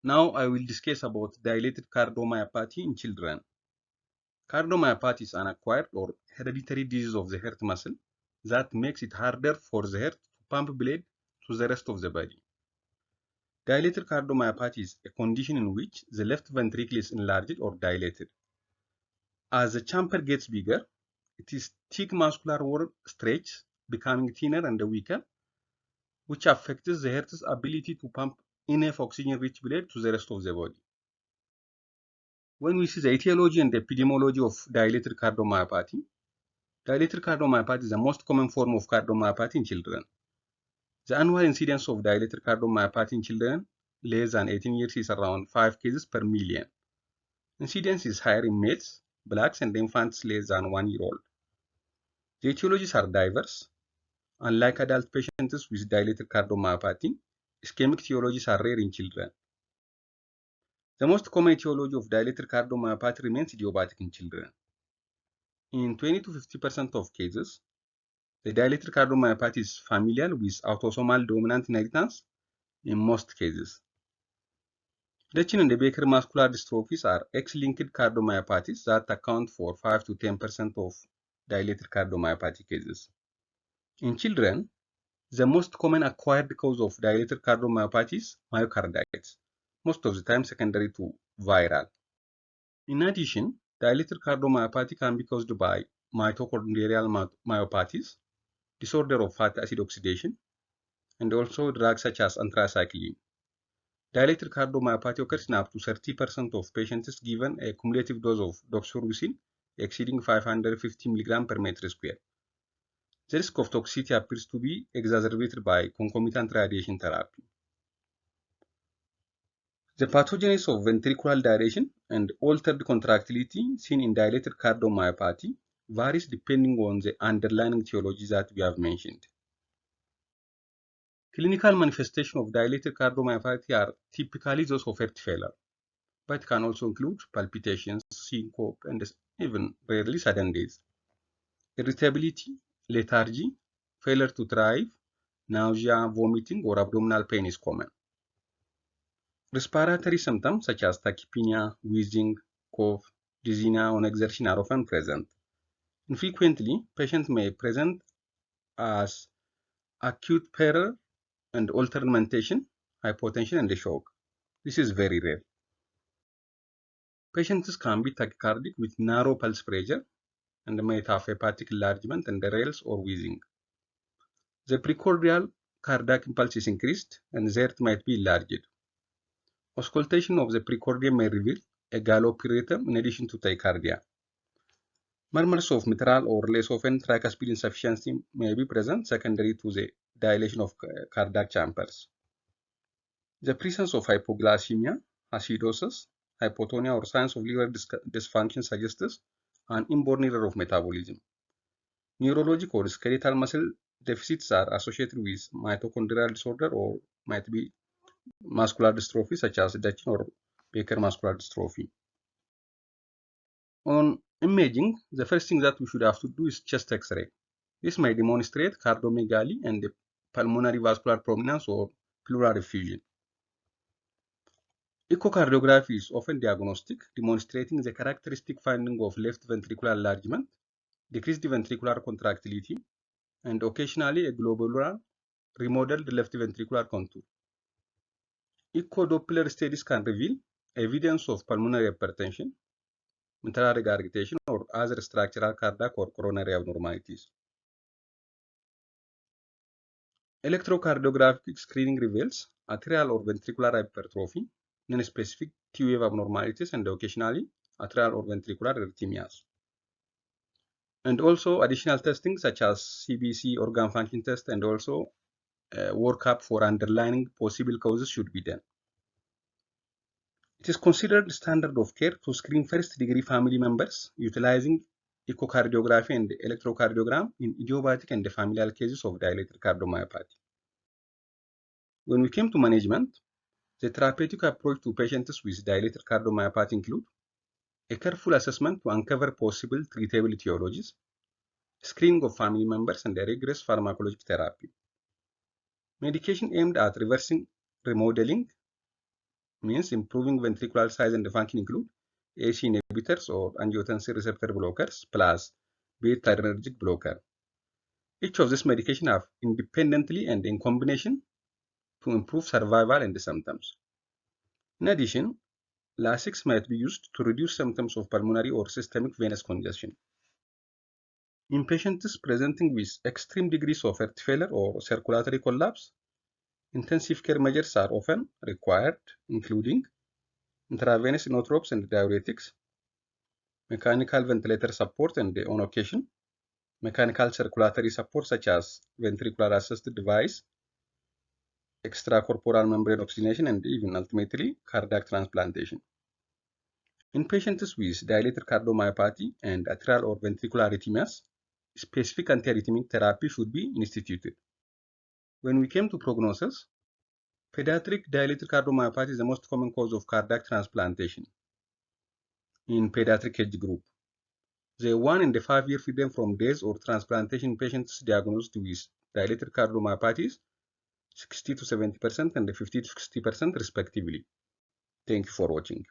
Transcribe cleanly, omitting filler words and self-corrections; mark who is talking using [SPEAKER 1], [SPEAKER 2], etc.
[SPEAKER 1] Now I will discuss about dilated cardiomyopathy in children. Cardiomyopathy is an acquired or hereditary disease of the heart muscle that makes it harder for the heart to pump blood to the rest of the body. Dilated cardiomyopathy is a condition in which the left ventricle is enlarged or dilated. As the chamber gets bigger, its thick muscular wall stretches, becoming thinner and weaker, which affects the heart's ability to pump enough oxygen-rich blood to the rest of the body. When we see the etiology and the epidemiology of dilated cardiomyopathy is the most common form of cardiomyopathy in children. The annual incidence of dilated cardiomyopathy in children less than 18 years is around 5 cases per million. Incidence is higher in males, blacks, and infants less than 1 year old. The etiologies are diverse. Unlike adult patients with dilated cardiomyopathy, ischemic etiologies are rare in children. The most common etiology of dilated cardiomyopathy remains idiopathic in children. In 20 to 50% of cases, the dilated cardiomyopathy is familial with autosomal dominant inheritance in most cases. Duchenne and Becker muscular dystrophies are X-linked cardiomyopathies that account for 5 to 10% of dilated cardiomyopathy cases. In children, the most common acquired cause of dilated cardiomyopathy is myocarditis, most of the time secondary to viral. In addition, dilated cardiomyopathy can be caused by mitochondrial myopathies, disorder of fatty acid oxidation, and also drugs such as anthracycline. Dilated cardiomyopathy occurs in up to 30% of patients given a cumulative dose of doxorubicin exceeding 550 mg per meter square. The risk of toxicity appears to be exacerbated by concomitant radiation therapy. The pathogenesis of ventricular dilation and altered contractility seen in dilated cardiomyopathy varies depending on the underlying etiology that we have mentioned. Clinical manifestations of dilated cardiomyopathy are typically those of heart failure, but can also include palpitations, syncope, and even rarely sudden death. Irritability, lethargy, failure to thrive, nausea, vomiting, or abdominal pain is common. Respiratory symptoms such as tachypnea, wheezing, cough, dizziness on exertion are often present. Infrequently, patients may present as acute peril and altered mentation, hypotension, and shock. This is very rare. Patients can be tachycardic with narrow pulse pressure and might have hepatic enlargement and rales or wheezing. The precordial cardiac impulse is increased and the heart might be enlarged. Auscultation of the precordium may reveal a galloping rhythm in addition to tachycardia. Murmurs of mitral or less often tricuspid insufficiency may be present secondary to the dilation of cardiac chambers. The presence of hypoglycemia, acidosis, hypotonia, or signs of liver dysfunction suggests an inborn error of metabolism. Neurologic or skeletal muscle deficits are associated with mitochondrial disorder or might be muscular dystrophy such as Duchenne or Becker muscular dystrophy. On imaging, the first thing that we should have to do is chest X-ray. This may demonstrate cardiomegaly and pulmonary vascular prominence or pleural effusion. Echocardiography is often diagnostic, demonstrating the characteristic finding of left ventricular enlargement, decreased ventricular contractility, and occasionally a globular remodeled left ventricular contour. Echo-Doppler studies can reveal evidence of pulmonary hypertension, mitral regurgitation, or other structural cardiac or coronary abnormalities. Electrocardiographic screening reveals atrial or ventricular hypertrophy, non-specific T-wave abnormalities, and occasionally atrial or ventricular arrhythmias. And also additional testing such as CBC organ function test and also workup for underlying possible causes should be done. It is considered standard of care to screen first-degree family members utilizing echocardiography and electrocardiogram in idiopathic and familial cases of dilated cardiomyopathy. When we came to management, the therapeutic approach to patients with dilated cardiomyopathy include a careful assessment to uncover possible treatable etiologies, screening of family members, and a rigorous pharmacologic therapy. Medication aimed at reversing remodeling means improving ventricular size and function include AC inhibitors or angiotensin receptor blockers plus beta-adrenergic blocker. Each of these medications have independently and in combination to improve survival and symptoms. In addition, Lasix might be used to reduce symptoms of pulmonary or systemic venous congestion. In patients presenting with extreme degrees of heart failure or circulatory collapse, intensive care measures are often required, including intravenous inotropes and diuretics, mechanical ventilator support, and on occasion, mechanical circulatory support such as ventricular assist device, extracorporeal membrane oxygenation, and even ultimately cardiac transplantation. In patients with dilated cardiomyopathy and atrial or ventricular arrhythmias, specific antiarrhythmic therapy should be instituted. When we came to prognosis, pediatric dilated cardiomyopathy is the most common cause of cardiac transplantation in pediatric age group. The 1 in the 5-year freedom from death or transplantation in patients diagnosed with dilated cardiomyopathy 60 to 70% and 50 to 60% respectively. Thank you for watching.